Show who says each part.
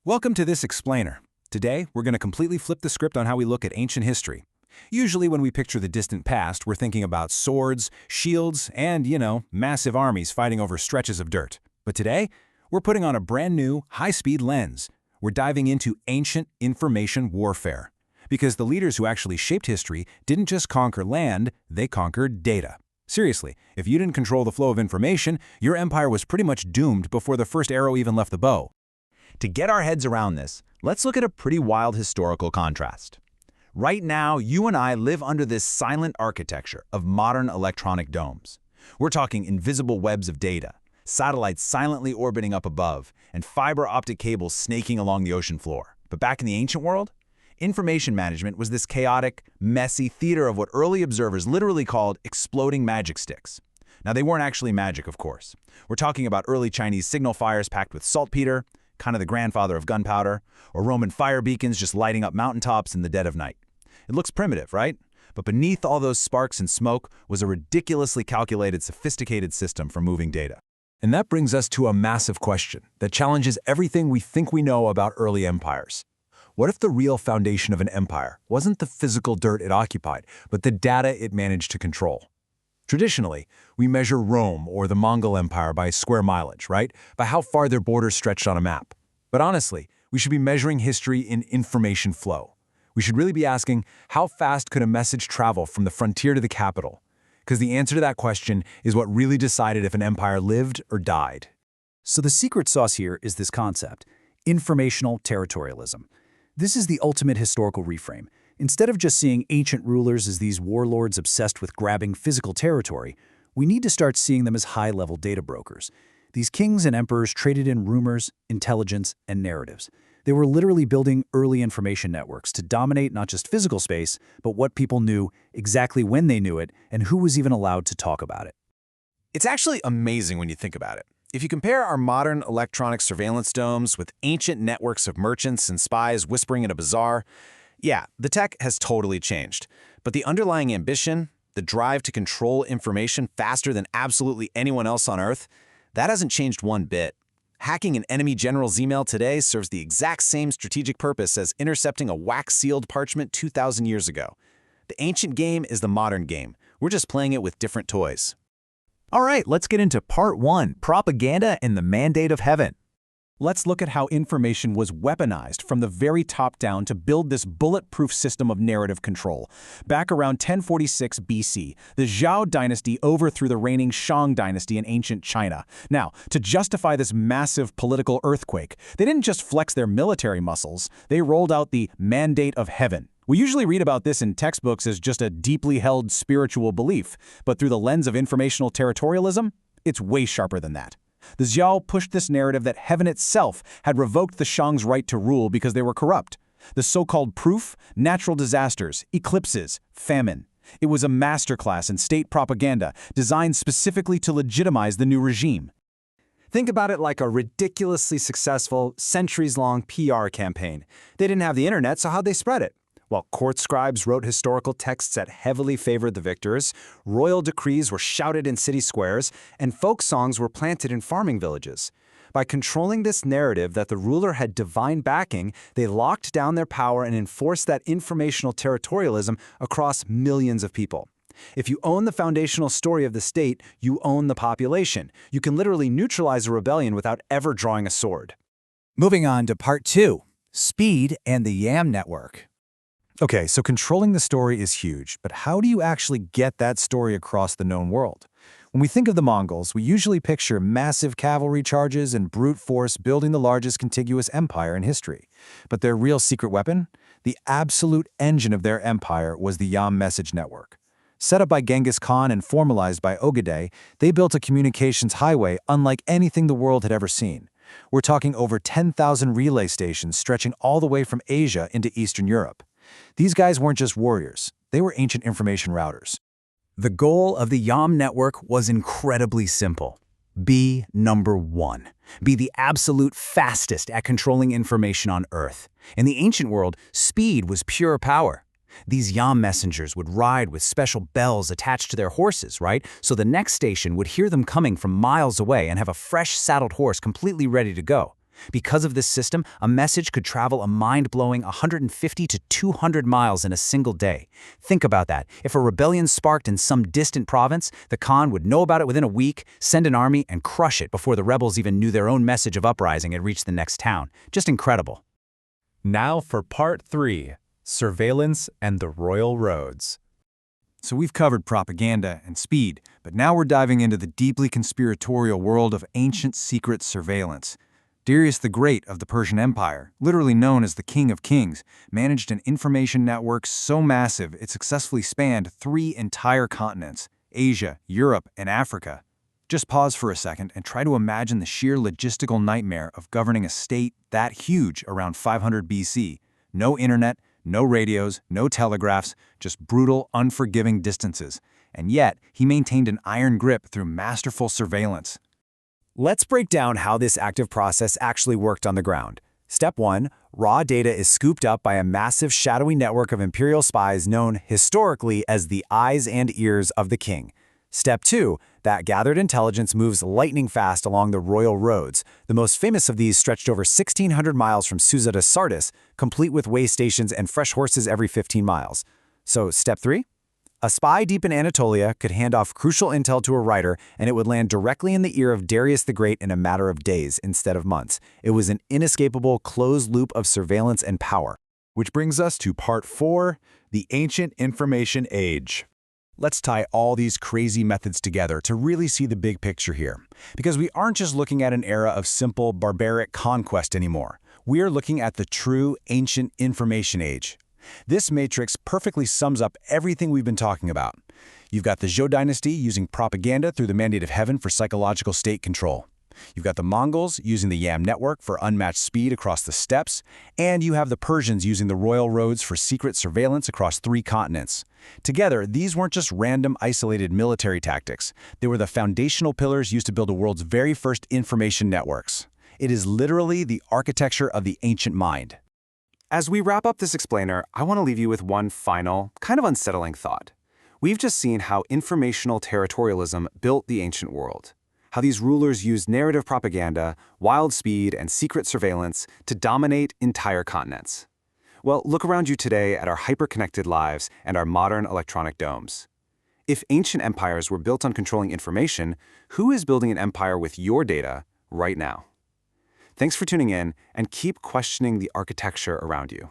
Speaker 1: Welcome to this explainer. Today, we're going to completely flip the script on how we look at ancient history. Usually when we picture the distant past, we're thinking about swords, shields, and, massive armies fighting over stretches of dirt. But today, we're putting on a brand new, high-speed lens. We're diving into ancient information warfare. Because the leaders who actually shaped history didn't just conquer land, they conquered data. Seriously, if you didn't control the flow of information, your empire was pretty much doomed before the first arrow even left the bow.
Speaker 2: To get our heads around this, let's look at a pretty wild historical contrast. Right now, you and I live under this silent architecture of modern electronic domes. We're talking invisible webs of data, satellites silently orbiting up above, and fiber optic cables snaking along the ocean floor. But back in the ancient world, information management was this chaotic, messy theater of what early observers literally called exploding magic sticks. Now, they weren't actually magic, of course. We're talking about early Chinese signal fires packed with saltpeter, kind of the grandfather of gunpowder, or Roman fire beacons just lighting up mountaintops in the dead of night. It looks primitive, right? But beneath all those sparks and smoke was a ridiculously calculated, sophisticated system for moving data.
Speaker 1: And that brings us to a massive question that challenges everything we think we know about early empires. What if the real foundation of an empire wasn't the physical dirt it occupied, but the data it managed to control? Traditionally, we measure Rome or the Mongol Empire by square mileage, right? By how far their borders stretched on a map. But honestly, we should be measuring history in information flow. We should really be asking, how fast could a message travel from the frontier to the capital? Because the answer to that question is what really decided if an empire lived or died.
Speaker 3: So the secret sauce here is this concept: informational territorialism. This is the ultimate historical reframe. Instead of just seeing ancient rulers as these warlords obsessed with grabbing physical territory, we need to start seeing them as high-level data brokers. These kings and emperors traded in rumors, intelligence, and narratives. They were literally building early information networks to dominate not just physical space, but what people knew, exactly when they knew it, and who was even allowed to talk about it.
Speaker 2: It's actually amazing when you think about it. If you compare our modern electronic surveillance domes with ancient networks of merchants and spies whispering in a bazaar, yeah, the tech has totally changed. But the underlying ambition, the drive to control information faster than absolutely anyone else on Earth, that hasn't changed one bit. Hacking an enemy general's email today serves the exact same strategic purpose as intercepting a wax-sealed parchment 2,000 years ago. The ancient game is the modern game. We're just playing it with different toys.
Speaker 4: All right, let's get into part 1, propaganda and the mandate of heaven.
Speaker 3: Let's look at how information was weaponized from the very top down to build this bulletproof system of narrative control. Back around 1046 BC, the Zhou dynasty overthrew the reigning Shang dynasty in ancient China. Now, to justify this massive political earthquake, they didn't just flex their military muscles, they rolled out the mandate of heaven. We usually read about this in textbooks as just a deeply held spiritual belief, but through the lens of informational territorialism, it's way sharper than that. The Zhou pushed this narrative that heaven itself had revoked the Shang's right to rule because they were corrupt. The so-called proof, natural disasters, eclipses, famine. It was a masterclass in state propaganda designed specifically to legitimize the new regime.
Speaker 5: Think about it like a ridiculously successful, centuries-long PR campaign. They didn't have the internet, so how'd they spread it? While court scribes wrote historical texts that heavily favored the victors, royal decrees were shouted in city squares, and folk songs were planted in farming villages. By controlling this narrative that the ruler had divine backing, they locked down their power and enforced that informational territorialism across millions of people. If you own the foundational story of the state, you own the population. You can literally neutralize a rebellion without ever drawing a sword.
Speaker 4: Moving on to part 2, speed and the YAM network.
Speaker 1: Okay, so controlling the story is huge, but how do you actually get that story across the known world? When we think of the Mongols, we usually picture massive cavalry charges and brute force building the largest contiguous empire in history. But their real secret weapon? The absolute engine of their empire was the YAM message network. Set up by Genghis Khan and formalized by Ogedei, they built a communications highway unlike anything the world had ever seen. We're talking over 10,000 relay stations stretching all the way from Asia into Eastern Europe. These guys weren't just warriors, they were ancient information routers.
Speaker 3: The goal of the YAM network was incredibly simple. Be number one. Be the absolute fastest at controlling information on Earth. In the ancient world, speed was pure power. These YAM messengers would ride with special bells attached to their horses, right? So the next station would hear them coming from miles away and have a fresh saddled horse completely ready to go.
Speaker 2: Because of this system, a message could travel a mind-blowing 150 to 200 miles in a single day. Think about that. If a rebellion sparked in some distant province, the Khan would know about it within a week, send an army, and crush it before the rebels even knew their own message of uprising had reached the next town. Just incredible.
Speaker 3: Now for Part 3, Surveillance and the Royal Roads.
Speaker 1: So we've covered propaganda and speed, but now we're diving into the deeply conspiratorial world of ancient secret surveillance. Darius the Great of the Persian Empire, literally known as the King of Kings, managed an information network so massive it successfully spanned 3 entire continents: Asia, Europe, and Africa. Just pause for a second and try to imagine the sheer logistical nightmare of governing a state that huge around 500 BC. No internet, no radios, no telegraphs, just brutal, unforgiving distances. And yet, he maintained an iron grip through masterful surveillance.
Speaker 5: Let's break down how this active process actually worked on the ground. Step 1. Raw data is scooped up by a massive shadowy network of imperial spies known historically as the eyes and ears of the king. Step 2. That gathered intelligence moves lightning fast along the royal roads. The most famous of these stretched over 1,600 miles from Susa to Sardis, complete with way stations and fresh horses every 15 miles. So, Step 3? A spy deep in Anatolia could hand off crucial intel to a writer, and it would land directly in the ear of Darius the Great in a matter of days instead of months. It was an inescapable closed loop of surveillance and power.
Speaker 3: Which brings us to Part 4, the Ancient Information Age. Let's tie all these crazy methods together to really see the big picture here. Because we aren't just looking at an era of simple, barbaric conquest anymore. We are looking at the true ancient information age. This matrix perfectly sums up everything we've been talking about. You've got the Zhou dynasty using propaganda through the Mandate of Heaven for psychological state control. You've got the Mongols using the YAM network for unmatched speed across the steppes, and you have the Persians using the royal roads for secret surveillance across 3 continents. Together, these weren't just random, isolated military tactics. They were the foundational pillars used to build the world's very first information networks. It is literally the architecture of the ancient mind.
Speaker 5: As we wrap up this explainer, I want to leave you with one final, kind of unsettling thought. We've just seen how informational territorialism built the ancient world. How these rulers used narrative propaganda, wild speed, and secret surveillance to dominate entire continents. Well, look around you today at our hyper-connected lives and our modern electronic domes. If ancient empires were built on controlling information, who is building an empire with your data right now? Thanks for tuning in, and keep questioning the architecture around you.